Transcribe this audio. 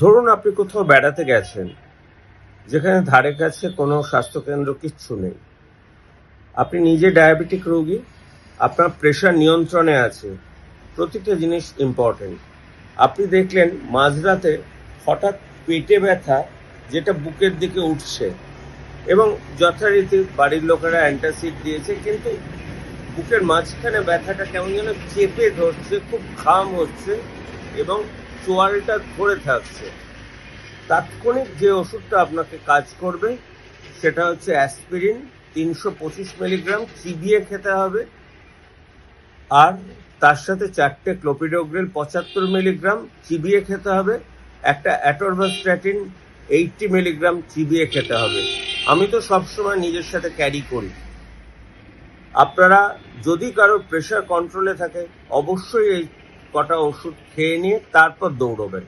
ধরুন আপনি কোথাও বেড়াতে গেছেন, যেখানে ধারে কাছে কোনো স্বাস্থ্যকেন্দ্র কিচ্ছু নেই। আপনি নিজে ডায়াবেটিক রোগী, আপনার প্রেশার নিয়ন্ত্রণে আছে, প্রতিটা জিনিস ইম্পর্টেন্ট। আপনি দেখলেন মাঝরাতে হঠাৎ পেটে ব্যথা, যেটা বুকের দিকে উঠছে, এবং যথারীতি বাড়ির লোকেরা অ্যান্টাসিড দিয়েছে, কিন্তু বুকের মাঝখানে ব্যথাটা কেমন যেন চেপে ধরছে, খুব ঘাম হচ্ছে এবং চোয়ালটা ধরে থাকছে। তাৎক্ষণিক যে ওষুধটা আপনাকে কাজ করবে সেটা হচ্ছে অ্যাসপিরিন 325 মিলিগ্রাম চিবিয়ে খেতে হবে, আর তার সাথে 4টে ক্লোপিডোগ্রেল 75 মিলিগ্রাম চিবিয়ে খেতে হবে, একটা অ্যাটরভাস্ট্যাটিন 80 মিলিগ্রাম চিবিয়ে খেতে হবে। আমি তো সবসময় নিজের সাথে ক্যারি করি। আপনারা যদি কারো প্রেশার কন্ট্রোলে থাকে, অবশ্যই এই কটা ওষুধ খেয়ে নিয়ে তারপর দৌড়বেন।